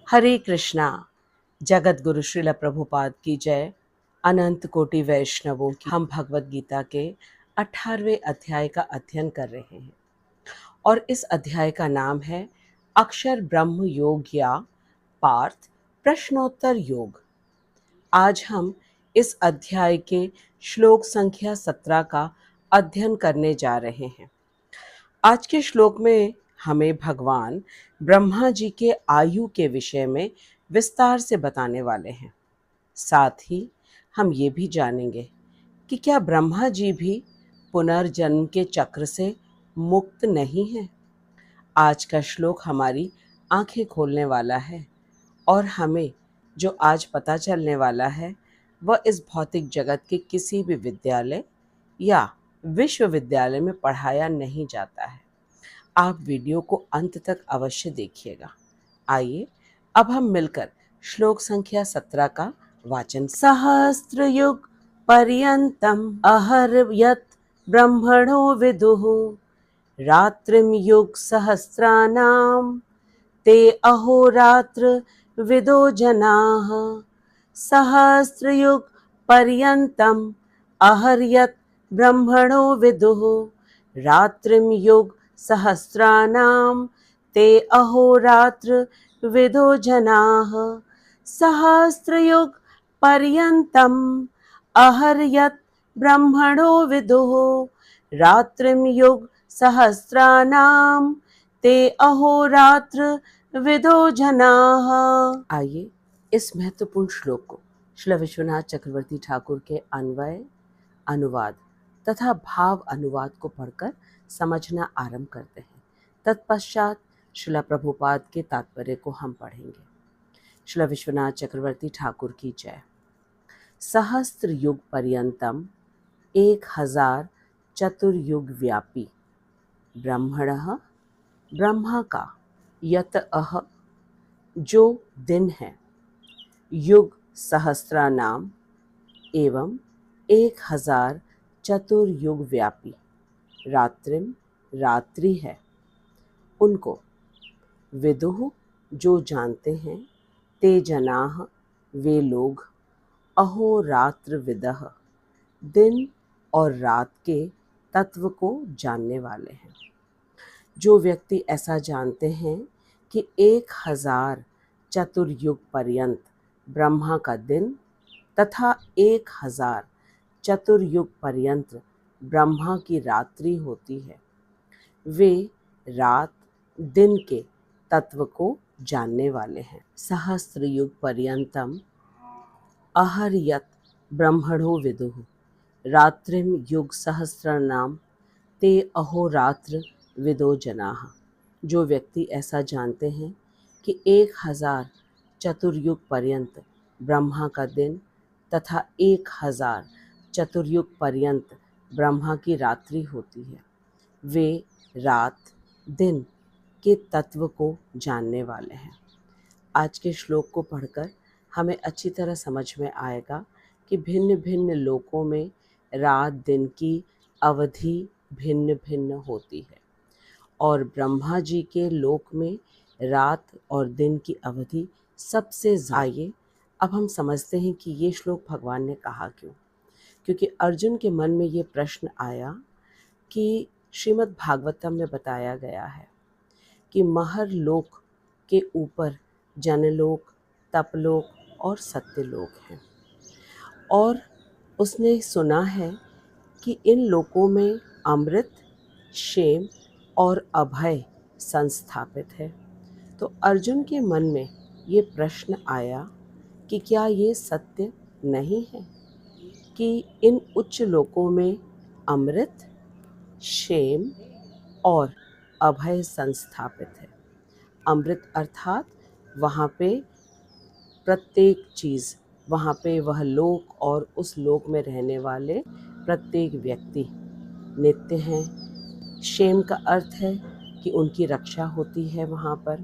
हरे कृष्णा। जगत गुरु श्रील प्रभुपाद की जय। अनंत कोटि वैष्णवों की। हम भगवत गीता के 18वें अध्याय का अध्ययन कर रहे हैं और इस अध्याय का नाम है अक्षर ब्रह्म योग या पार्थ प्रश्नोत्तर योग। आज हम इस अध्याय के श्लोक संख्या 17 का अध्ययन करने जा रहे हैं। आज के श्लोक में हमें भगवान ब्रह्मा जी के आयु के विषय में विस्तार से बताने वाले हैं। साथ ही हम ये भी जानेंगे कि क्या ब्रह्मा जी भी पुनर्जन्म के चक्र से मुक्त नहीं हैं। आज का श्लोक हमारी आंखें खोलने वाला है और हमें जो आज पता चलने वाला है वह इस भौतिक जगत के किसी भी विद्यालय या विश्वविद्यालय में पढ़ाया नहीं जाता है। आप वीडियो को अंत तक अवश्य देखिएगा। आइए अब हम मिलकर श्लोक संख्या 17 का वाचन। सहस्त्र युग पर्यंतम अहर्यत ब्रह्मणो विदुः रात्रिम युग सहस्राणाम ते अहोरात्र विदो जनाः। सहस्त्र युग पर्यंतम अहर्यत ब्रह्मणो विदुः रात्रिम युग सहस्राणाम ते अहोरात्र विदो जनाः। सहस्रयुग पर्यंतम अहर्यत ब्रह्मणो विदुः रात्रिम युग सहस्राणाम ते अहोरात्र विदो जनाः। आइए इस महत्वपूर्ण श्लोक को श्री विश्वनाथ चक्रवर्ती ठाकुर के अन्वय, अनुवाद तथा भाव अनुवाद को पढ़कर समझना आरंभ करते हैं। तत्पश्चात श्रील प्रभुपाद के तात्पर्य को हम पढ़ेंगे। श्री विश्वनाथ चक्रवर्ती ठाकुर की जय। सहस्त्र युग पर्यंतम 1000 चतुर्युग व्यापी ब्रह्मणः ब्रह्मा का यतः जो दिन है, युग सहस्रानाम एवं 1000 चतुर्युग व्यापी रात्रिम रात्रि है, उनको विदुः जो जानते हैं, ते जनाः वे लोग, अहोरात्र विदः दिन और रात के तत्व को जानने वाले हैं। जो व्यक्ति ऐसा जानते हैं कि 1000 चतुर्युग पर्यंत ब्रह्मा का दिन तथा 1000 चतुर्युग पर्यंत ब्रह्मा की रात्रि होती है, वे रात दिन के तत्व को जानने वाले हैं। सहस्त्र युग पर्यंतम अहर्यत ब्रह्मणो विदुः रात्रिम युग सहस्राणाम ते अहोरात्र विदो जनाः। जो व्यक्ति ऐसा जानते हैं कि 1000 चतुर्युग पर्यंत ब्रह्मा का दिन तथा 1000 चतुर्युग पर्यंत ब्रह्मा की रात्रि होती है, वे रात दिन के तत्व को जानने वाले हैं। आज के श्लोक को पढ़कर हमें अच्छी तरह समझ में आएगा कि भिन्न भिन्न लोकों में रात दिन की अवधि भिन्न भिन्न होती है और ब्रह्मा जी के लोक में रात और दिन की अवधि सबसे आइए अब हम समझते हैं कि ये श्लोक भगवान ने कहा क्यों। क्योंकि अर्जुन के मन में ये प्रश्न आया कि श्रीमद् भागवतम में बताया गया है कि महर लोक के ऊपर जनलोक, तपलोक और सत्यलोक हैं और उसने सुना है कि इन लोकों में अमृत, क्षेम और अभय संस्थापित है। तो अर्जुन के मन में ये प्रश्न आया कि क्या ये सत्य नहीं है कि इन उच्च लोकों में अमृत, क्षेम और अभय संस्थापित है। अमृत अर्थात वहाँ पे प्रत्येक चीज़, वहाँ पे वह लोक और उस लोक में रहने वाले प्रत्येक व्यक्ति नित्य हैं। क्षेम का अर्थ है कि उनकी रक्षा होती है वहाँ पर,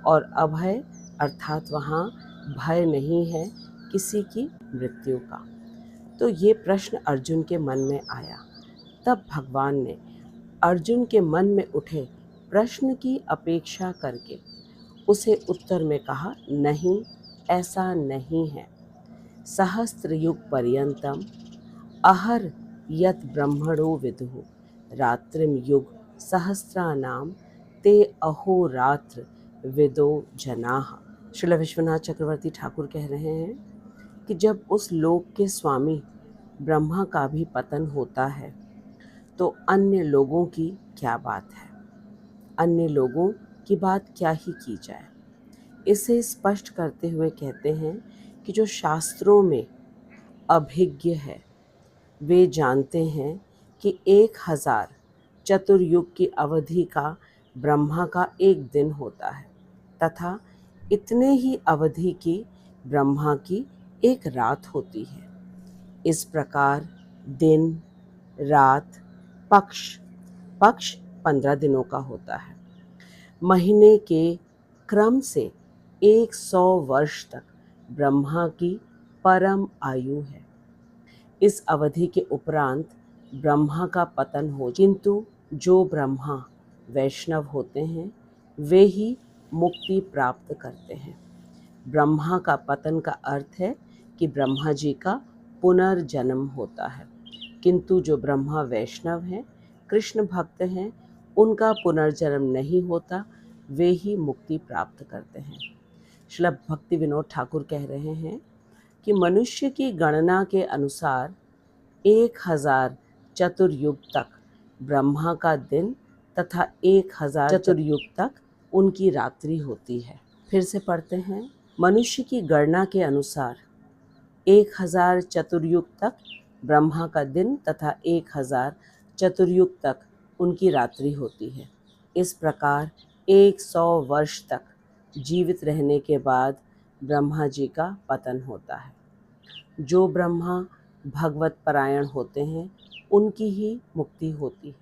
और अभय अर्थात वहाँ भय नहीं है किसी की मृत्यु का। तो ये प्रश्न अर्जुन के मन में आया। तब भगवान ने अर्जुन के मन में उठे प्रश्न की अपेक्षा करके उसे उत्तर में कहा, नहीं, ऐसा नहीं है। सहस्त्र युग पर्यंतम अहर यत ब्रह्मणो विदुः रात्रिम युग सहस्रानाम ते अहोरात्र विदो जनाः। श्रील विश्वनाथ चक्रवर्ती ठाकुर कह रहे हैं कि जब उस लोक के स्वामी ब्रह्मा का भी पतन होता है तो अन्य लोगों की क्या बात है, अन्य लोगों की बात क्या ही की जाए। इसे स्पष्ट करते हुए कहते हैं कि जो शास्त्रों में अभिज्ञ है वे जानते हैं कि 1000 चतुर्युग की अवधि का ब्रह्मा का एक दिन होता है तथा इतने ही अवधि की ब्रह्मा की एक रात होती है। इस प्रकार दिन, रात, पक्ष 15 दिनों का होता है। महीने के क्रम से 100 वर्ष तक ब्रह्मा की परम आयु है। इस अवधि के उपरांत ब्रह्मा का पतन हो, किंतु जो ब्रह्मा वैष्णव होते हैं वे ही मुक्ति प्राप्त करते हैं। ब्रह्मा का पतन का अर्थ है कि ब्रह्मा जी का पुनर्जन्म होता है, किंतु जो ब्रह्मा वैष्णव हैं, कृष्ण भक्त हैं, उनका पुनर्जन्म नहीं होता, वे ही मुक्ति प्राप्त करते हैं। श्रील भक्ति विनोद ठाकुर कह रहे हैं कि मनुष्य की गणना के अनुसार 1000 चतुर्युग तक ब्रह्मा का दिन तथा 1000 चतुर्युग तक उनकी रात्रि होती है। फिर से पढ़ते हैं। मनुष्य की गणना के अनुसार 1000 चतुर्युग तक ब्रह्मा का दिन तथा 1000 चतुर्युग तक उनकी रात्रि होती है। इस प्रकार 100 वर्ष तक जीवित रहने के बाद ब्रह्मा जी का पतन होता है। जो ब्रह्मा भगवत परायण होते हैं उनकी ही मुक्ति होती है।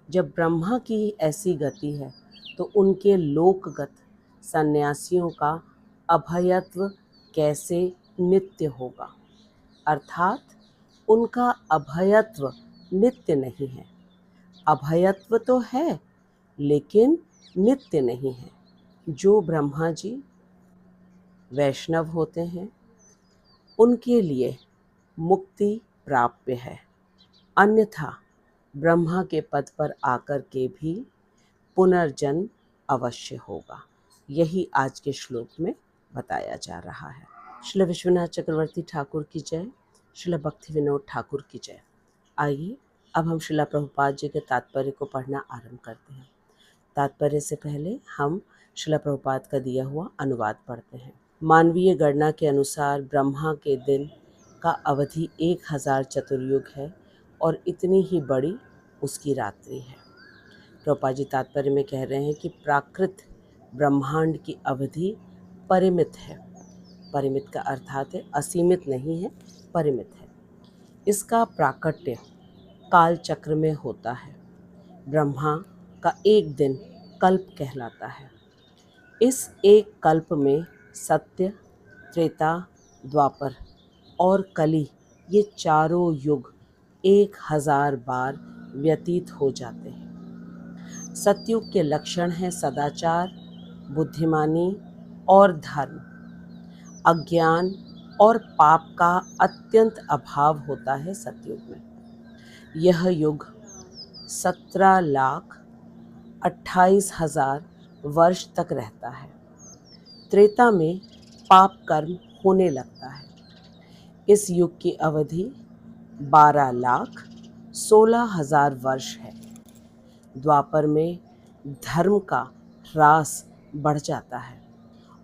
जब ब्रह्मा की ऐसी गति है तो उनके लोकगत सन्यासियों का अभयत्व कैसे नित्य होगा, अर्थात उनका अभयत्व नित्य नहीं है। अभयत्व तो है लेकिन नित्य नहीं है। जो ब्रह्मा जी वैष्णव होते हैं उनके लिए मुक्ति प्राप्य है, अन्यथा ब्रह्मा के पद पर आकर के भी पुनर्जन्म अवश्य होगा। यही आज के श्लोक में बताया जा रहा है। श्रील विश्वनाथ चक्रवर्ती ठाकुर की जय, श्रील भक्ति विनोद ठाकुर की जय। आइए अब हम श्रील प्रभुपाद जी के तात्पर्य को पढ़ना आरंभ करते हैं। तात्पर्य से पहले हम श्रील प्रभुपाद का दिया हुआ अनुवाद पढ़ते हैं। मानवीय गणना के अनुसार ब्रह्मा के दिन का अवधि 1000 चतुर्युग है और इतनी ही बड़ी उसकी रात्रि है। प्रभुपाद जी तात्पर्य में कह रहे हैं कि प्राकृत ब्रह्मांड की अवधि परिमित है। परिमित का अर्थात है असीमित नहीं है, परिमित है। इसका प्राकट्य काल चक्र में होता है। ब्रह्मा का एक दिन कल्प कहलाता है। इस एक कल्प में सत्य, त्रेता, द्वापर और कली ये चारों युग 1000 बार व्यतीत हो जाते हैं। सतयुग के लक्षण हैं सदाचार, बुद्धिमानी और धर्म। अज्ञान और पाप का अत्यंत अभाव होता है सतयुग में। यह युग 17,28,000 वर्ष तक रहता है। त्रेता में पाप कर्म होने लगता है। इस युग की अवधि 12,16,000 वर्ष है। द्वापर में धर्म का ह्रास बढ़ जाता है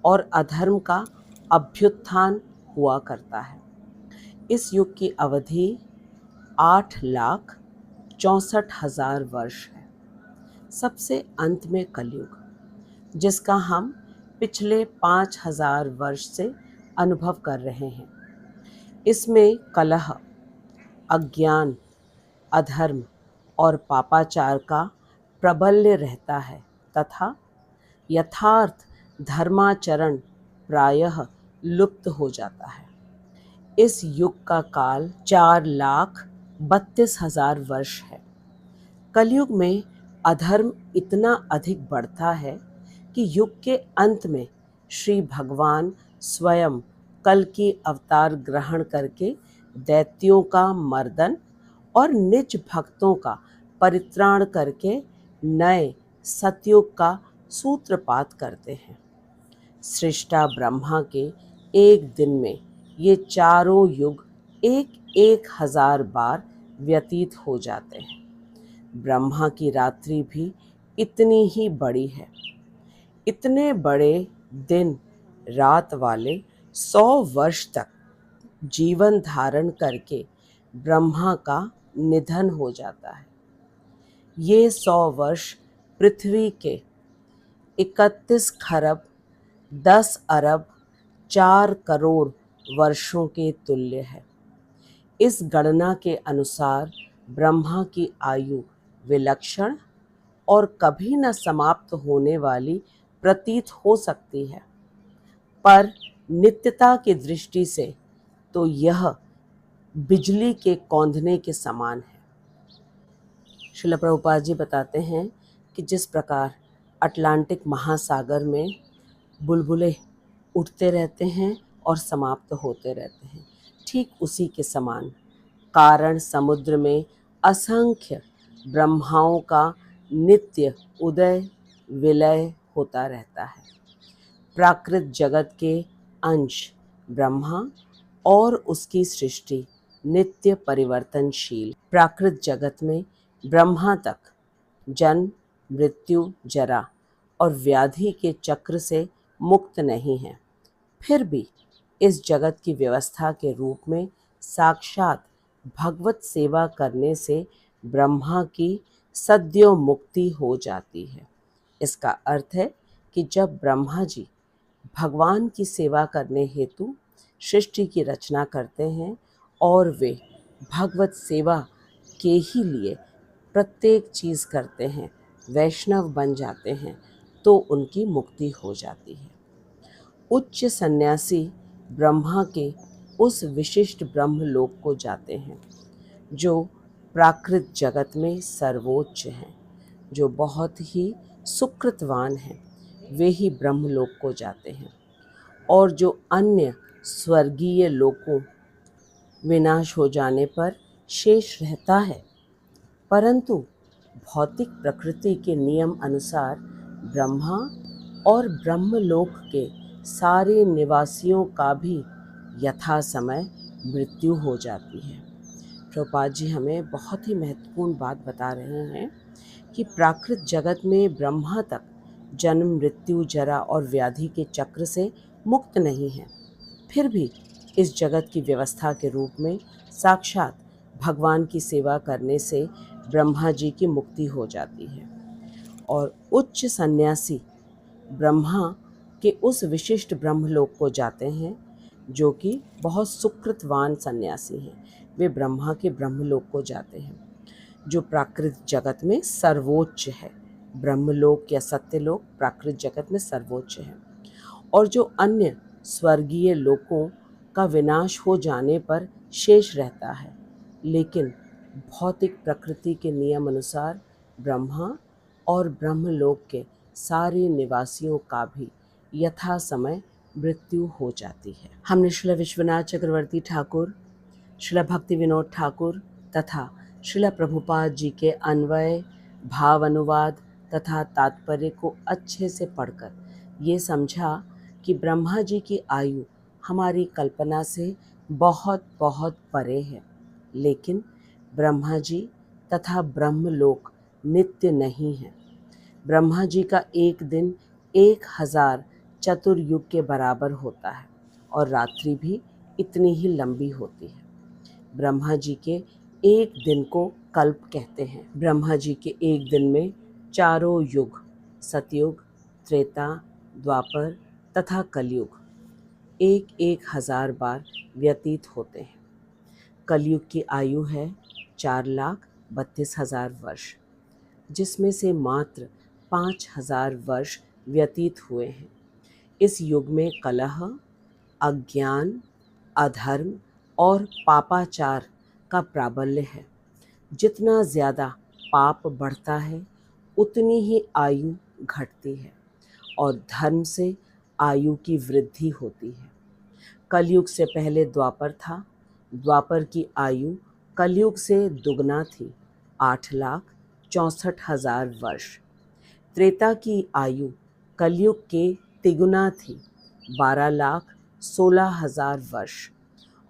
और अधर्म का अभ्युत्थान हुआ करता है। इस युग की अवधि 8,64,000 वर्ष है। सबसे अंत में कलयुग, जिसका हम पिछले 5,000 वर्ष से अनुभव कर रहे हैं। इसमें कलह, अज्ञान, अधर्म और पापाचार का प्रबल्य रहता है तथा यथार्थ धर्माचरण प्रायः लुप्त हो जाता है। इस युग का काल 4,32,000 वर्ष है। कलयुग में अधर्म इतना अधिक बढ़ता है कि युग के अंत में श्री भगवान स्वयं कल की अवतार ग्रहण करके दैत्यों का मर्दन और निज भक्तों का परित्राण करके नए सतयुग का सूत्रपात करते हैं। सृष्टा ब्रह्मा के एक दिन में ये चारों युग एक एक हजार बार व्यतीत हो जाते हैं। ब्रह्मा की रात्रि भी इतनी ही बड़ी है। इतने बड़े दिन रात वाले 100 वर्ष तक जीवन धारण करके ब्रह्मा का निधन हो जाता है। ये 100 वर्ष पृथ्वी के 31 खरब 10 अरब 4 करोड़ वर्षों के तुल्य है। इस गणना के अनुसार ब्रह्मा की आयु विलक्षण और कभी न समाप्त होने वाली प्रतीत हो सकती है, पर नित्यता की दृष्टि से तो यह बिजली के कौंधने के समान है। श्रील प्रभुपाद जी बताते हैं कि जिस प्रकार अटलांटिक महासागर में बुलबुले उठते रहते हैं और समाप्त होते रहते हैं, ठीक उसी के समान कारण समुद्र में असंख्य ब्रह्माओं का नित्य उदय विलय होता रहता है। प्राकृत जगत के अंश ब्रह्मा और उसकी सृष्टि नित्य परिवर्तनशील। प्राकृत जगत में ब्रह्मा तक जन्म मृत्यु जरा और व्याधि के चक्र से मुक्त नहीं है। फिर भी इस जगत की व्यवस्था के रूप में साक्षात भगवत सेवा करने से ब्रह्मा की सद्यो मुक्ति हो जाती है। इसका अर्थ है कि जब ब्रह्मा जी भगवान की सेवा करने हेतु सृष्टि की रचना करते हैं और वे भगवत सेवा के ही लिए प्रत्येक चीज़ करते हैं, वैष्णव बन जाते हैं, तो उनकी मुक्ति हो जाती है। उच्च सन्यासी ब्रह्मा के उस विशिष्ट ब्रह्मलोक को जाते हैं जो प्राकृत जगत में सर्वोच्च हैं। जो बहुत ही सुकृतवान हैं वे ही ब्रह्मलोक को जाते हैं, और जो अन्य स्वर्गीय लोकों विनाश हो जाने पर शेष रहता है, परंतु भौतिक प्रकृति के नियम अनुसार ब्रह्मा और ब्रह्मलोक के सारे निवासियों का भी यथा समय मृत्यु हो जाती है। प्रभुपाद जी हमें बहुत ही महत्वपूर्ण बात बता रहे हैं कि प्राकृत जगत में ब्रह्मा तक जन्म मृत्यु जरा और व्याधि के चक्र से मुक्त नहीं है। फिर भी इस जगत की व्यवस्था के रूप में साक्षात भगवान की सेवा करने से ब्रह्मा जी की मुक्ति हो जाती है। और उच्च सन्यासी ब्रह्मा के उस विशिष्ट ब्रह्मलोक को जाते हैं जो कि बहुत सुकृतवान सन्यासी हैं। वे ब्रह्मा के ब्रह्मलोक को जाते हैं जो प्राकृत जगत में सर्वोच्च है। ब्रह्मलोक या सत्यलोक प्राकृत जगत में सर्वोच्च है। और जो अन्य स्वर्गीय लोकों का विनाश हो जाने पर शेष रहता है, लेकिन भौतिक प्रकृति के नियम अनुसार ब्रह्मा और ब्रह्मलोक के सारे निवासियों का भी यथा समय मृत्यु हो जाती है। हमने श्रील विश्वनाथ चक्रवर्ती ठाकुर, श्रील भक्ति विनोद ठाकुर तथा श्रील प्रभुपाद जी के अन्वय भाव अनुवाद तथा तात्पर्य को अच्छे से पढ़कर ये समझा कि ब्रह्मा जी की आयु हमारी कल्पना से बहुत बहुत परे है, लेकिन ब्रह्मा जी तथा ब्रह्मलोक नित्य नहीं है। ब्रह्मा जी का एक दिन 1000 चतुर्युग के बराबर होता है और रात्रि भी इतनी ही लंबी होती है। ब्रह्मा जी के एक दिन को कल्प कहते हैं। ब्रह्मा जी के एक दिन में चारों युग सतयुग, त्रेता, द्वापर तथा कलयुग 1000 बार व्यतीत होते हैं। कलयुग की आयु है 4,32,000 वर्ष, जिसमें से मात्र 5,000 वर्ष व्यतीत हुए हैं। इस युग में कलह, अज्ञान, अधर्म और पापाचार का प्राबल्य है। जितना ज़्यादा पाप बढ़ता है उतनी ही आयु घटती है, और धर्म से आयु की वृद्धि होती है। कलयुग से पहले द्वापर था। द्वापर की आयु कलयुग से दुगना थी, 8,64,000 वर्ष। त्रेता की आयु कलयुग के तिगुना थी, 12,16,000 वर्ष।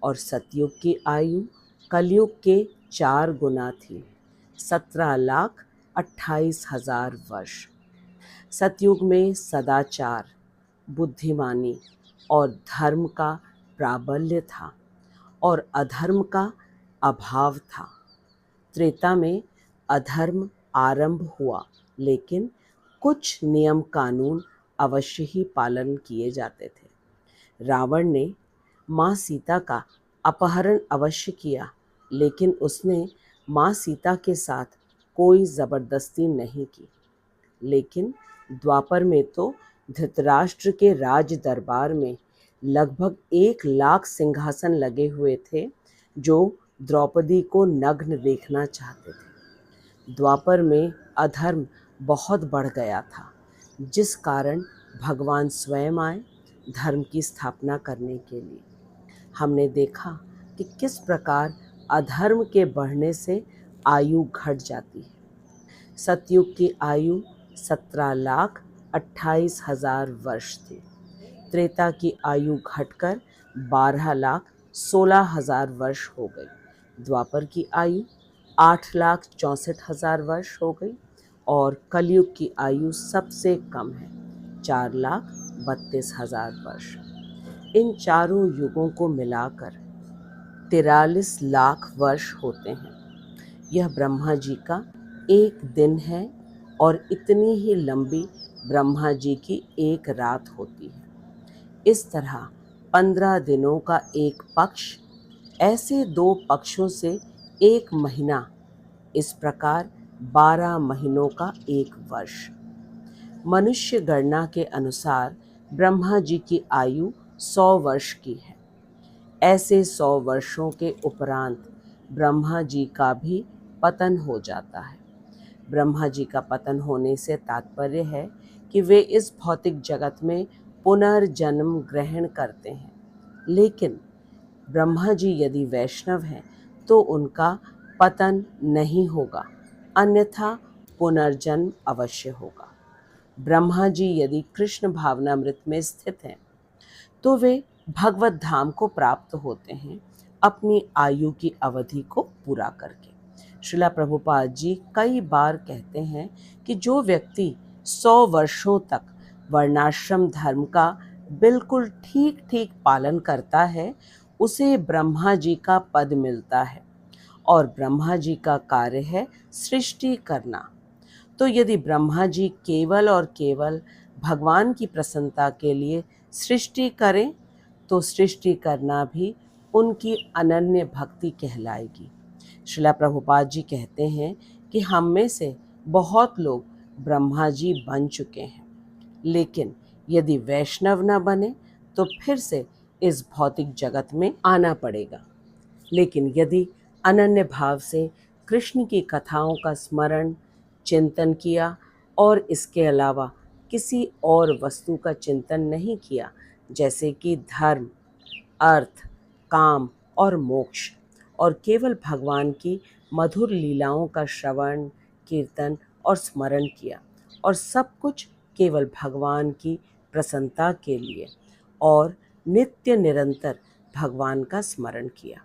और सतयुग की आयु कलयुग के 4 गुना थी, 17,28,000 वर्ष। सतयुग में सदाचार, बुद्धिमानी और धर्म का प्राबल्य था और अधर्म का अभाव था। त्रेता में अधर्म आरंभ हुआ, लेकिन कुछ नियम कानून अवश्य ही पालन किए जाते थे। रावण ने माँ सीता का अपहरण अवश्य किया, लेकिन उसने माँ सीता के साथ कोई ज़बरदस्ती नहीं की। लेकिन द्वापर में तो धृतराष्ट्र के राज दरबार में लगभग 1,00,000 सिंहासन लगे हुए थे जो द्रौपदी को नग्न देखना चाहते थे। द्वापर में अधर्म बहुत बढ़ गया था, जिस कारण भगवान स्वयं आए धर्म की स्थापना करने के लिए। हमने देखा कि किस प्रकार अधर्म के बढ़ने से आयु घट जाती है। सतयुग की आयु 17,28,000 वर्ष थी। त्रेता की आयु घटकर 12,16,000 वर्ष हो गई। द्वापर की आयु 8,64,000 वर्ष हो गई और कलयुग की आयु सबसे कम है, 4,32,000 वर्ष। इन चारों युगों को मिलाकर 43 लाख वर्ष होते हैं। यह ब्रह्मा जी का एक दिन है और इतनी ही लंबी ब्रह्मा जी की एक रात होती है। इस तरह 15 दिनों का एक पक्ष, ऐसे 2 पक्षों से एक महीना, इस प्रकार 12 महीनों का एक वर्ष। मनुष्य गणना के अनुसार ब्रह्मा जी की आयु 100 वर्ष की है। ऐसे 100 वर्षों के उपरांत ब्रह्मा जी का भी पतन हो जाता है। ब्रह्मा जी का पतन होने से तात्पर्य है कि वे इस भौतिक जगत में पुनर्जन्म ग्रहण करते हैं। लेकिन ब्रह्मा जी यदि वैष्णव हैं तो उनका पतन नहीं होगा, अन्यथा पुनर्जन्म अवश्य होगा। ब्रह्मा जी यदि कृष्ण भावनामृत में स्थित हैं तो वे भगवत धाम को प्राप्त होते हैं, अपनी आयु की अवधि को पूरा करके। श्रीला प्रभुपाद जी कई बार कहते हैं कि जो व्यक्ति 100 वर्षों तक वर्णाश्रम धर्म का बिल्कुल ठीक ठीक पालन करता है, उसे ब्रह्मा जी का पद मिलता है और ब्रह्मा जी का कार्य है सृष्टि करना। तो यदि ब्रह्मा जी केवल और केवल भगवान की प्रसन्नता के लिए सृष्टि करें तो सृष्टि करना भी उनकी अनन्य भक्ति कहलाएगी। श्रीला प्रभुपाद जी कहते हैं कि हम में से बहुत लोग ब्रह्मा जी बन चुके हैं, लेकिन यदि वैष्णव न बने तो फिर से इस भौतिक जगत में आना पड़ेगा। लेकिन यदि अनन्य भाव से कृष्ण की कथाओं का स्मरण चिंतन किया और इसके अलावा किसी और वस्तु का चिंतन नहीं किया, जैसे कि धर्म, अर्थ, काम और मोक्ष, और केवल भगवान की मधुर लीलाओं का श्रवण, कीर्तन और स्मरण किया और सब कुछ केवल भगवान की प्रसन्नता के लिए और नित्य निरंतर भगवान का स्मरण किया,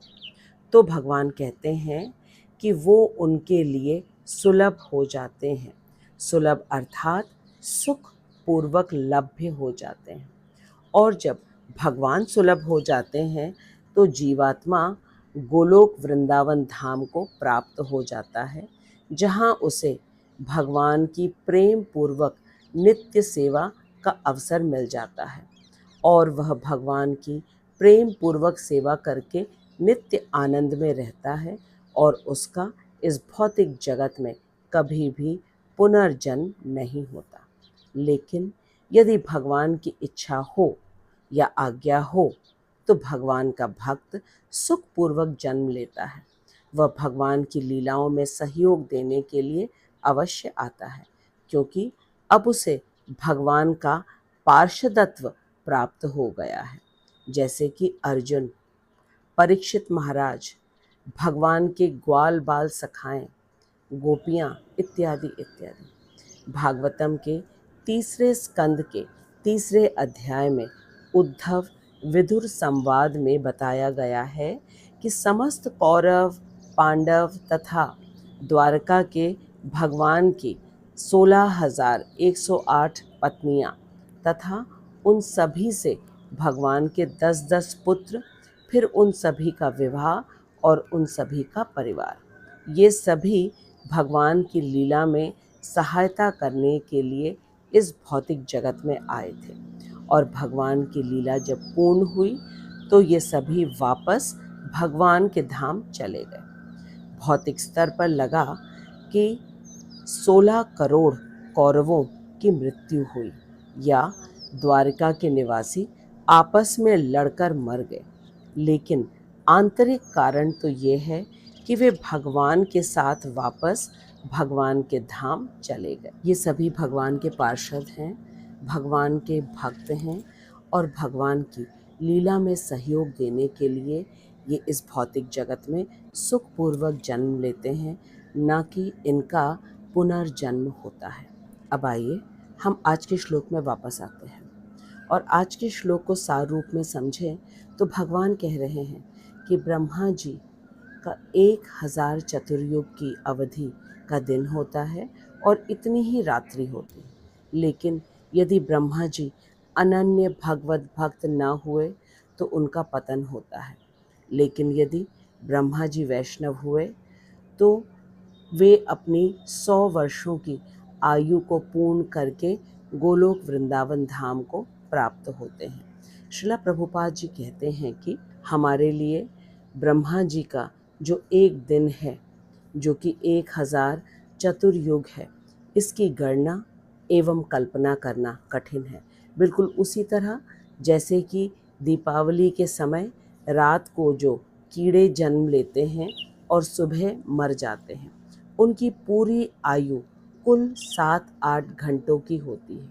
तो भगवान कहते हैं कि वो उनके लिए सुलभ हो जाते हैं। सुलभ अर्थात सुख पूर्वक लभ्य हो जाते हैं। और जब भगवान सुलभ हो जाते हैं तो जीवात्मा गोलोक वृंदावन धाम को प्राप्त हो जाता है, जहाँ उसे भगवान की प्रेम पूर्वक नित्य सेवा का अवसर मिल जाता है और वह भगवान की प्रेम पूर्वक सेवा करके नित्य आनंद में रहता है और उसका इस भौतिक जगत में कभी भी पुनर्जन्म नहीं होता। लेकिन यदि भगवान की इच्छा हो या आज्ञा हो तो भगवान का भक्त सुखपूर्वक जन्म लेता है। वह भगवान की लीलाओं में सहयोग देने के लिए अवश्य आता है, क्योंकि अब उसे भगवान का पार्षदत्व प्राप्त हो गया है। जैसे कि अर्जुन, परीक्षित महाराज, भगवान के ग्वाल बाल सखाएं, गोपियाँ इत्यादि इत्यादि। भागवतम के तीसरे स्कंद के तीसरे अध्याय में उद्धव विदुर संवाद में बताया गया है कि समस्त कौरव, पांडव तथा द्वारका के भगवान की 16,108 पत्नियां तथा उन सभी से भगवान के 10-10 पुत्र, फिर उन सभी का विवाह और उन सभी का परिवार, ये सभी भगवान की लीला में सहायता करने के लिए इस भौतिक जगत में आए थे। और भगवान की लीला जब पूर्ण हुई तो ये सभी वापस भगवान के धाम चले गए। भौतिक स्तर पर लगा कि 16 करोड़ कौरवों की मृत्यु हुई या द्वारिका के निवासी आपस में लड़कर मर गए, लेकिन आंतरिक कारण तो ये है कि वे भगवान के साथ वापस भगवान के धाम चले गए। ये सभी भगवान के पार्षद हैं, भगवान के भक्त हैं और भगवान की लीला में सहयोग देने के लिए ये इस भौतिक जगत में सुखपूर्वक जन्म लेते हैं, न कि इनका पुनर्जन्म होता है। अब आइए हम आज के श्लोक में वापस आते हैं और आज के श्लोक को सार रूप में समझें तो भगवान कह रहे हैं कि ब्रह्मा जी का 1000 चतुर्युग की अवधि का दिन होता है और इतनी ही रात्रि होती है, लेकिन यदि ब्रह्मा जी अनन्य भगवत भक्त न हुए तो उनका पतन होता है, लेकिन यदि ब्रह्मा जी वैष्णव हुए तो वे अपनी 100 वर्षों की आयु को पूर्ण करके गोलोक वृंदावन धाम को प्राप्त होते हैं। श्रीला प्रभुपाद जी कहते हैं कि हमारे लिए ब्रह्मा जी का जो एक दिन है, जो कि 1000 चतुर्युग है, इसकी गणना एवं कल्पना करना कठिन है। बिल्कुल उसी तरह जैसे कि दीपावली के समय रात को जो कीड़े जन्म लेते हैं और सुबह मर जाते हैं, उनकी पूरी आयु कुल 7-8 घंटों की होती है।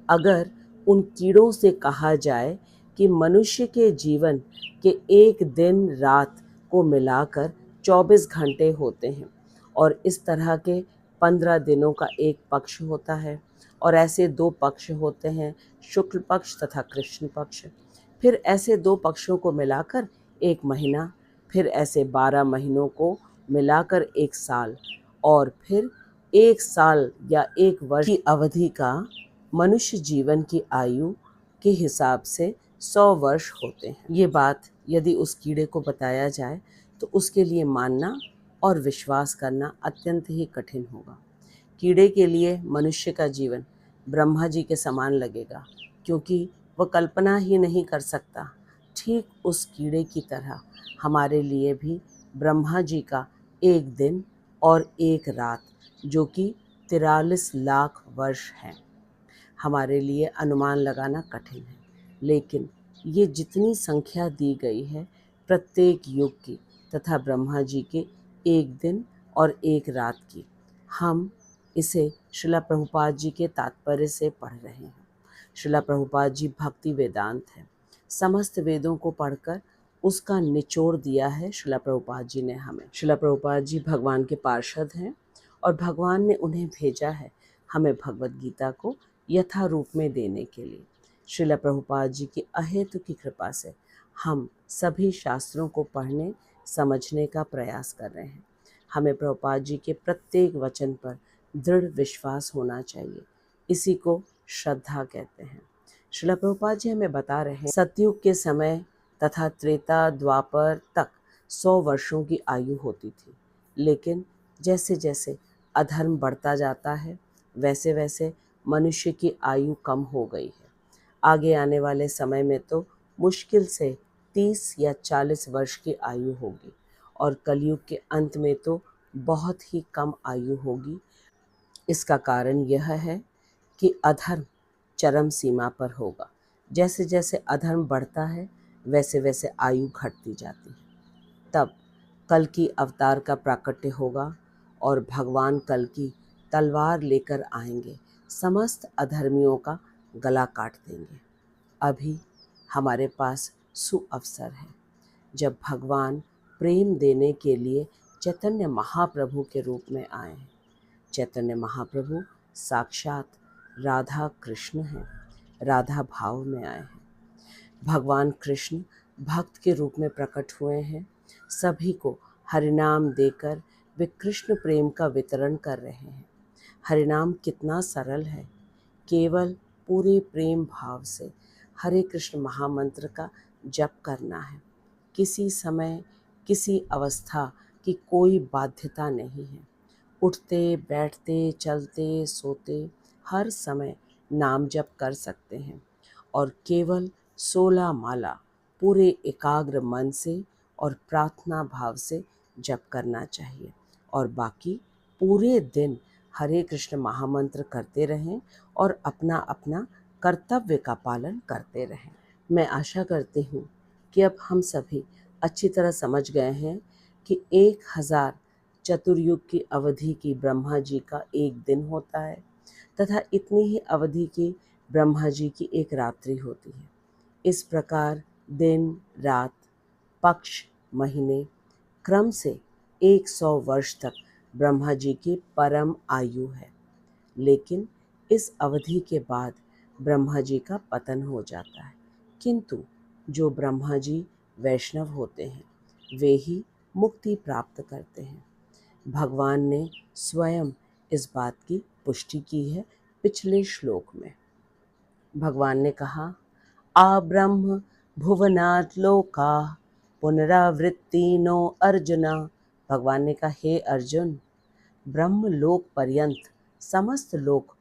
अगर उन कीड़ों से कहा जाए कि मनुष्य के जीवन के एक दिन रात को मिलाकर 24 घंटे होते हैं और इस तरह के 15 दिनों का एक पक्ष होता है और ऐसे 2 पक्ष होते हैं, शुक्ल पक्ष तथा कृष्ण पक्ष, फिर ऐसे 2 पक्षों को मिलाकर 1 महीना, फिर ऐसे 12 महीनों को मिलाकर 1 साल और फिर 1 साल या 1 वर्ष की अवधि का मनुष्य जीवन की आयु के हिसाब से 100 वर्ष होते हैं। ये बात यदि उस कीड़े को बताया जाए तो उसके लिए मानना और विश्वास करना अत्यंत ही कठिन होगा। कीड़े के लिए मनुष्य का जीवन ब्रह्मा जी के समान लगेगा, क्योंकि वह कल्पना ही नहीं कर सकता। ठीक उस कीड़े की तरह हमारे लिए भी ब्रह्मा जी का एक दिन और एक रात, जो कि 43 लाख वर्ष है, हमारे लिए अनुमान लगाना कठिन है। लेकिन ये जितनी संख्या दी गई है प्रत्येक युग की तथा ब्रह्मा जी के एक दिन और एक रात की, हम इसे श्रीला प्रभुपाद जी के तात्पर्य से पढ़ रहे हैं। श्रीला प्रभुपाद जी भक्ति वेदांत है, समस्त वेदों को पढ़कर उसका निचोड़ दिया है श्रीला प्रभुपाद जी ने हमें। श्रीला प्रभुपाद जी भगवान के पार्षद हैं और भगवान ने उन्हें भेजा है हमें भगवत गीता को यथा रूप में देने के लिए। श्रीला प्रभुपाद जी की अहेतु की कृपा से हम सभी शास्त्रों को पढ़ने समझने का प्रयास कर रहे हैं। हमें प्रभुपाद जी के प्रत्येक वचन पर दृढ़ विश्वास होना चाहिए, इसी को श्रद्धा कहते हैं। श्रीला प्रभुपाद जी हमें बता रहे हैं सतयुग के समय तथा त्रेता द्वापर तक 100 वर्षों की आयु होती थी, लेकिन जैसे जैसे अधर्म बढ़ता जाता है वैसे वैसे मनुष्य की आयु कम हो गई है। आगे आने वाले समय में तो मुश्किल से 30 या 40 वर्ष की आयु होगी और कलयुग के अंत में तो बहुत ही कम आयु होगी। इसका कारण यह है कि अधर्म चरम सीमा पर होगा। जैसे जैसे अधर्म बढ़ता है वैसे वैसे आयु घटती जाती है। तब कल की अवतार का प्राकट्य होगा और भगवान कल की तलवार लेकर आएंगे समस्त अधर्मियों का गला काट देंगे। अभी हमारे पास सुअवसर है, जब भगवान प्रेम देने के लिए चैतन्य महाप्रभु के रूप में आए हैं। चैतन्य महाप्रभु साक्षात राधा कृष्ण हैं, राधा भाव में आए हैं। भगवान कृष्ण भक्त के रूप में प्रकट हुए हैं। सभी को हरिनाम देकर वे कृष्ण प्रेम का वितरण कर रहे हैं। हरिनाम कितना सरल है। केवल पूरे प्रेम भाव से हरे कृष्ण महामंत्र का जप करना है। किसी समय किसी अवस्था की कोई बाध्यता नहीं है। उठते बैठते चलते सोते हर समय नाम जप कर सकते हैं और केवल 16 माला पूरे एकाग्र मन से और प्रार्थना भाव से जप करना चाहिए और बाकी पूरे दिन हरे कृष्ण महामंत्र करते रहें और अपना अपना कर्तव्य का पालन करते रहें। मैं आशा करती हूँ कि अब हम सभी अच्छी तरह समझ गए हैं कि 1000 चतुर्युग की अवधि की ब्रह्मा जी का एक दिन होता है तथा इतनी ही अवधि की ब्रह्मा जी की एक रात्रि होती है। इस प्रकार दिन रात पक्ष महीने क्रम से 100 वर्ष तक ब्रह्मा जी की परम आयु है। लेकिन इस अवधि के बाद ब्रह्मा जी का पतन हो जाता है, किंतु जो ब्रह्मा जी वैष्णव होते हैं वे ही मुक्ति प्राप्त करते हैं। भगवान ने स्वयं इस बात की पुष्टि की है पिछले श्लोक में। भगवान ने कहा, आ ब्रह्म भुवनात् लोका पुनरावृत्तिनो अर्जुन। भगवान ने कहा, हे अर्जुन, ब्रह्म लोक पर्यंत समस्त लोक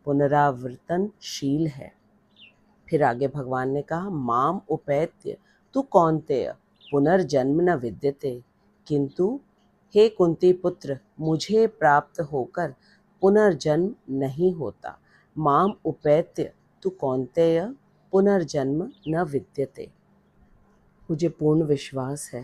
पुनरावर्तनशील है। फिर आगे भगवान ने कहा, माम उपैत्य तु कौन्तेय पुनर्जन्म न विद्यते। किंतु हे कुंती पुत्र, मुझे प्राप्त होकर पुनर्जन्म नहीं होता। माम उपैत्य तु कौन्तेय पुनर्जन्म न विद्यते। मुझे पूर्ण विश्वास है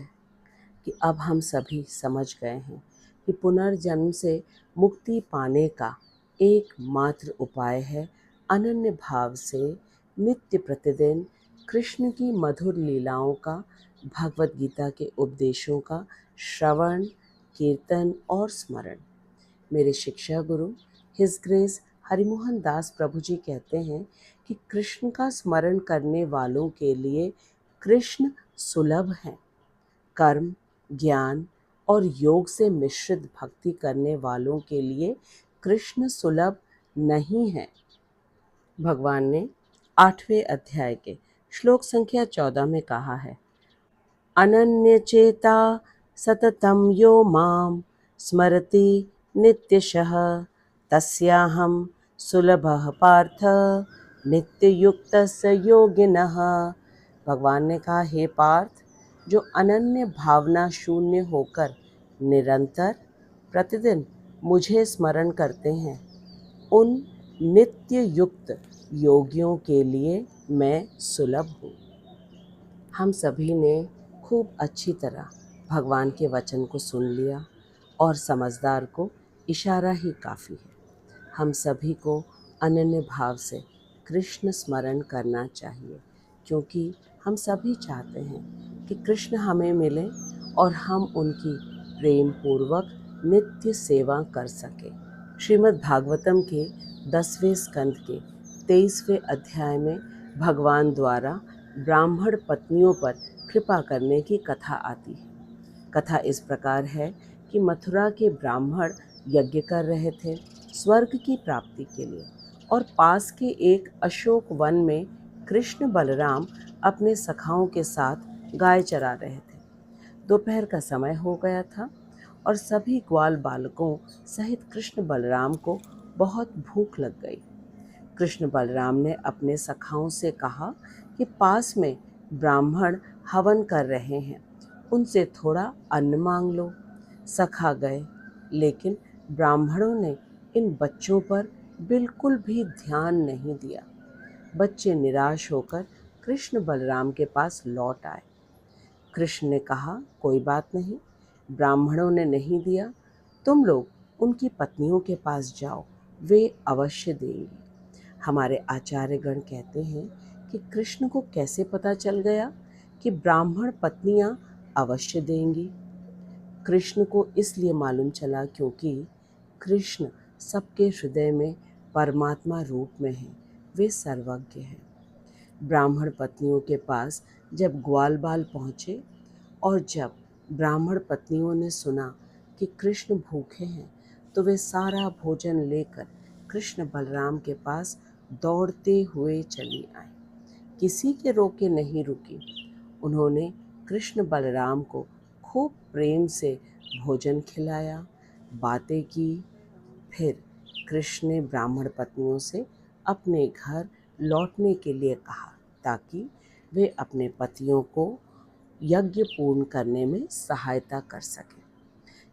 कि अब हम सभी समझ गए हैं कि पुनर्जन्म से मुक्ति पाने का एकमात्र उपाय है अनन्य भाव से नित्य प्रतिदिन कृष्ण की मधुर लीलाओं का, भगवत गीता के उपदेशों का श्रवण, कीर्तन और स्मरण। मेरे शिक्षा गुरु हिज ग्रेस हरिमोहन दास प्रभु जी कहते हैं कि कृष्ण का स्मरण करने वालों के लिए कृष्ण सुलभ हैं। कर्म, ज्ञान और योग से मिश्रित भक्ति करने वालों के लिए कृष्ण सुलभ नहीं है। भगवान ने 8वें अध्याय के श्लोक संख्या 14 में कहा है, अनन्यचेता सततं यो मां स्मरति नित्यशः तस्याहं सुलभः पार्थ नित्ययुक्तस्य योगिनः। भगवान ने कहा, हे पार्थ, जो अनन्य भावना शून्य होकर निरंतर प्रतिदिन मुझे स्मरण करते हैं, उन नित्य युक्त योगियों के लिए मैं सुलभ हूँ। हम सभी ने खूब अच्छी तरह भगवान के वचन को सुन लिया और समझदार को इशारा ही काफ़ी है। हम सभी को अनन्य भाव से कृष्ण स्मरण करना चाहिए, क्योंकि हम सभी चाहते हैं कि कृष्ण हमें मिले और हम उनकी प्रेम पूर्वक नित्य सेवा कर सकें। श्रीमद् भागवतम के 10वें स्कंद के 23वें अध्याय में भगवान द्वारा ब्राह्मण पत्नियों पर कृपा करने की कथा आती है। कथा इस प्रकार है कि मथुरा के ब्राह्मण यज्ञ कर रहे थे स्वर्ग की प्राप्ति के लिए, और पास के एक अशोक वन में कृष्ण बलराम अपने सखाओं के साथ गाय चरा रहे थे। दोपहर का समय हो गया था और सभी ग्वाल बालकों सहित कृष्ण बलराम को बहुत भूख लग गई। कृष्ण बलराम ने अपने सखाओं से कहा कि पास में ब्राह्मण हवन कर रहे हैं, उनसे थोड़ा अन्न मांग लो। सखा गए, लेकिन ब्राह्मणों ने इन बच्चों पर बिल्कुल भी ध्यान नहीं दिया। बच्चे निराश होकर कृष्ण बलराम के पास लौट आए। कृष्ण ने कहा, कोई बात नहीं, ब्राह्मणों ने नहीं दिया, तुम लोग उनकी पत्नियों के पास जाओ वे अवश्य देंगे। हमारे आचार्यगण कहते हैं कि कृष्ण को कैसे पता चल गया कि ब्राह्मण पत्नियां अवश्य देंगी। कृष्ण को इसलिए मालूम चला क्योंकि कृष्ण सबके हृदय में परमात्मा रूप में है, वे सर्वज्ञ हैं। ब्राह्मण पत्नियों के पास जब ग्वाल बाल पहुँचे और जब ब्राह्मण पत्नियों ने सुना कि कृष्ण भूखे हैं, तो वे सारा भोजन लेकर कृष्ण बलराम के पास दौड़ते हुए चली आईं। किसी के रोके नहीं रुकी। उन्होंने कृष्ण बलराम को खूब प्रेम से भोजन खिलाया, बातें की। फिर कृष्ण ने ब्राह्मण पत्नियों से अपने घर लौटने के लिए कहा ताकि वे अपने पतियों को यज्ञ पूर्ण करने में सहायता कर सकें।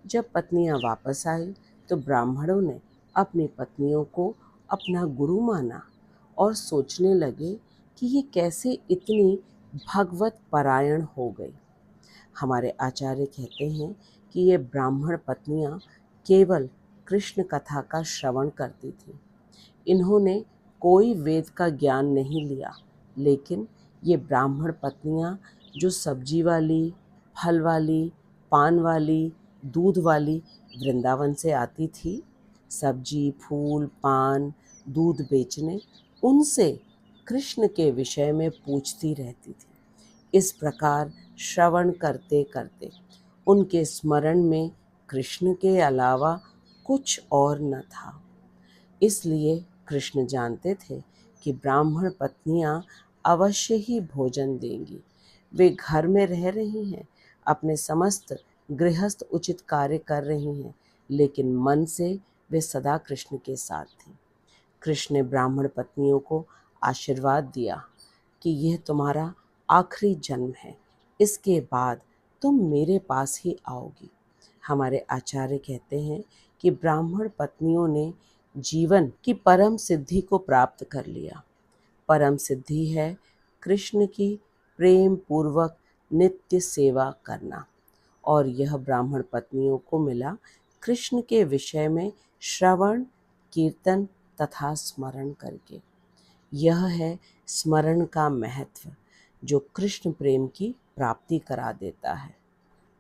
जब पत्नियां वापस आई तो ब्राह्मणों ने अपनी पत्नियों को अपना गुरु माना और सोचने लगे कि ये कैसे इतनी भगवत परायण हो गई। हमारे आचार्य कहते हैं कि ये ब्राह्मण पत्नियां केवल कृष्ण कथा का श्रवण करती थीं। इन्होंने कोई वेद का ज्ञान नहीं लिया, लेकिन ये ब्राह्मण पत्नियां जो सब्जी वाली, फल वाली, पान वाली, दूध वाली वृंदावन से आती थी, सब्जी, फूल, पान, दूध बेचने, उनसे कृष्ण के विषय में पूछती रहती थी। इस प्रकार श्रवण करते करते उनके स्मरण में कृष्ण के अलावा कुछ और न था। इसलिए कृष्ण जानते थे कि ब्राह्मण पत्नियां अवश्य ही भोजन देंगी। वे घर में रह रही हैं, अपने समस्त गृहस्थ उचित कार्य कर रही हैं, लेकिन मन से वे सदा कृष्ण के साथ थीं। कृष्ण ने ब्राह्मण पत्नियों को आशीर्वाद दिया कि यह तुम्हारा आखिरी जन्म है, इसके बाद तुम मेरे पास ही आओगी। हमारे आचार्य कहते हैं कि ब्राह्मण पत्नियों ने जीवन की परम सिद्धि को प्राप्त कर लिया। परम सिद्धि है कृष्ण की प्रेम पूर्वक नित्य सेवा करना, और यह ब्राह्मण पत्नियों को मिला कृष्ण के विषय में श्रवण, कीर्तन तथा स्मरण करके। यह है स्मरण का महत्व जो कृष्ण प्रेम की प्राप्ति करा देता है।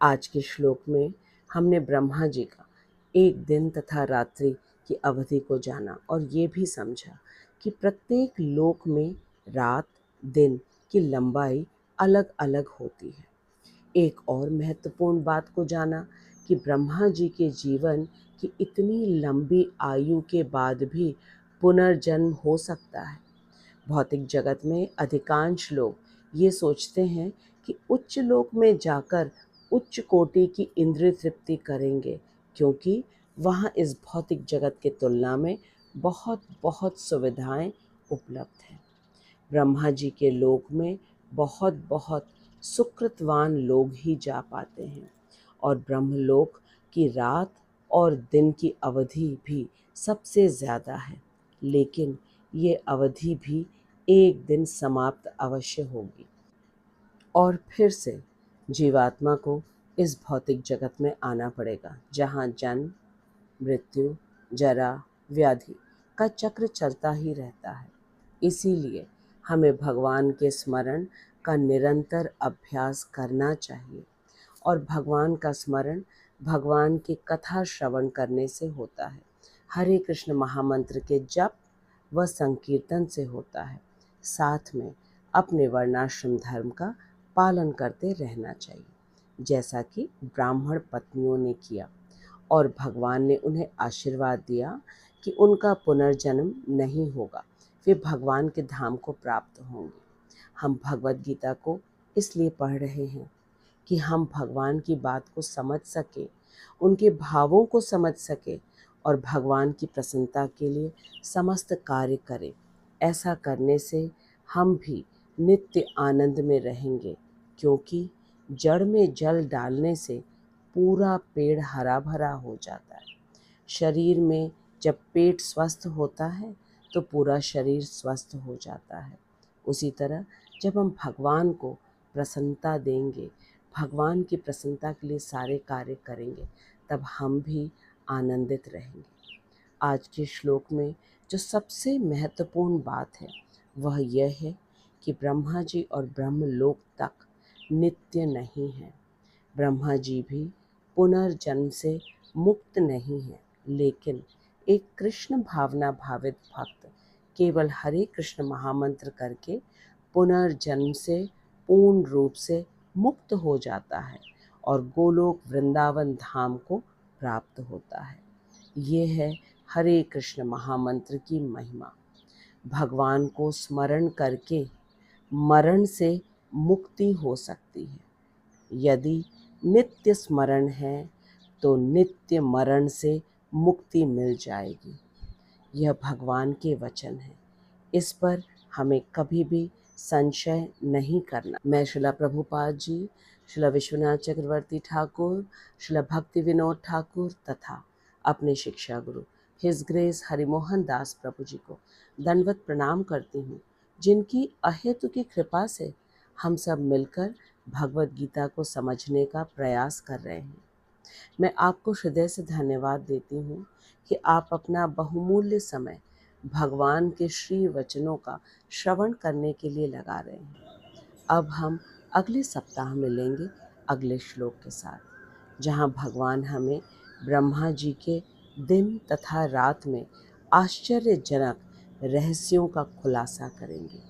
आज के श्लोक में हमने ब्रह्मा जी का एक दिन तथा रात्रि की अवधि को जाना और ये भी समझा कि प्रत्येक लोक में रात दिन की लंबाई अलग अलग होती है। एक और महत्वपूर्ण बात को जाना कि ब्रह्मा जी के जीवन की इतनी लंबी आयु के बाद भी पुनर्जन्म हो सकता है। भौतिक जगत में अधिकांश लोग ये सोचते हैं कि उच्च लोक में जाकर उच्च कोटि की इंद्रिय तृप्ति करेंगे, क्योंकि वहाँ इस भौतिक जगत के तुलना में बहुत बहुत सुविधाएं उपलब्ध हैं। ब्रह्मा जी के लोक में बहुत बहुत सुकृतवान लोग ही जा पाते हैं, और ब्रह्मलोक की रात और दिन की अवधि भी सबसे ज़्यादा है, लेकिन ये अवधि भी एक दिन समाप्त अवश्य होगी और फिर से जीवात्मा को इस भौतिक जगत में आना पड़ेगा, जहाँ जन्म, मृत्यु, जरा, व्याधि का चक्र चलता ही रहता है। इसीलिए हमें भगवान के स्मरण का निरंतर अभ्यास करना चाहिए, और भगवान का स्मरण भगवान की कथा श्रवण करने से होता है, हरे कृष्ण महामंत्र के जप व संकीर्तन से होता है। साथ में अपने वर्णाश्रम धर्म का पालन करते रहना चाहिए, जैसा कि ब्राह्मण पत्नियों ने किया, और भगवान ने उन्हें आशीर्वाद दिया कि उनका पुनर्जन्म नहीं होगा, वे भगवान के धाम को प्राप्त होंगे। हम भगवद गीता को इसलिए पढ़ रहे हैं कि हम भगवान की बात को समझ सके, उनके भावों को समझ सके और भगवान की प्रसन्नता के लिए समस्त कार्य करें। ऐसा करने से हम भी नित्य आनंद में रहेंगे, क्योंकि जड़ में जल डालने से पूरा पेड़ हरा भरा हो जाता है। शरीर में जब पेट स्वस्थ होता है तो पूरा शरीर स्वस्थ हो जाता है। उसी तरह जब हम भगवान को प्रसन्नता देंगे, भगवान की प्रसन्नता के लिए सारे कार्य करेंगे, तब हम भी आनंदित रहेंगे। आज के श्लोक में जो सबसे महत्वपूर्ण बात है वह यह है कि ब्रह्मा जी और ब्रह्मलोक तक नित्य नहीं है। ब्रह्मा जी भी पुनर्जन्म से मुक्त नहीं है, लेकिन एक कृष्ण भावना भावित भक्त केवल हरे कृष्ण महामंत्र करके पुनर्जन्म से पूर्ण रूप से मुक्त हो जाता है और गोलोक वृंदावन धाम को प्राप्त होता है। ये है हरे कृष्ण महामंत्र की महिमा। भगवान को स्मरण करके मरण से मुक्ति हो सकती है। यदि नित्य स्मरण है तो नित्य मरण से मुक्ति मिल जाएगी। यह भगवान के वचन है, इस पर हमें कभी भी संशय नहीं करना। मैं श्रीला प्रभुपाद जी, श्रीला विश्वनाथ चक्रवर्ती ठाकुर, श्रीला भक्ति विनोद ठाकुर तथा अपने शिक्षा गुरु हिज ग्रेस हरिमोहन दास प्रभु जी को दंडवत प्रणाम करती हूँ, जिनकी अहेतु की कृपा से हम सब मिलकर भगवत गीता को समझने का प्रयास कर रहे हैं। मैं आपको हृदय से धन्यवाद देती हूँ कि आप अपना बहुमूल्य समय भगवान के श्री वचनों का श्रवण करने के लिए लगा रहे हैं। अब हम अगले सप्ताह मिलेंगे अगले श्लोक के साथ, जहाँ भगवान हमें ब्रह्मा जी के दिन तथा रात में आश्चर्यजनक रहस्यों का खुलासा करेंगे।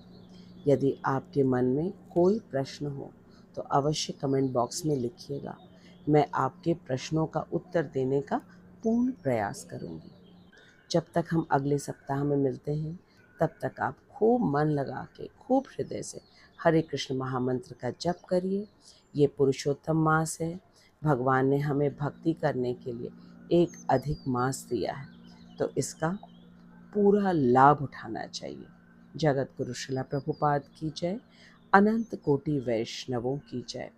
यदि आपके मन में कोई प्रश्न हो तो अवश्य कमेंट बॉक्स में लिखिएगा। मैं आपके प्रश्नों का उत्तर देने का पूर्ण प्रयास करूंगी। जब तक हम अगले सप्ताह में मिलते हैं, तब तक आप खूब मन लगा के, खूब हृदय से हरे कृष्ण महामंत्र का जप करिए। ये पुरुषोत्तम मास है। भगवान ने हमें भक्ति करने के लिए एक अधिक मास दिया है, तो इसका पूरा लाभ उठाना चाहिए। जगत गुरु श्रीला प्रभुपाद की जय, अनंत कोटि वैष्णवों की जय।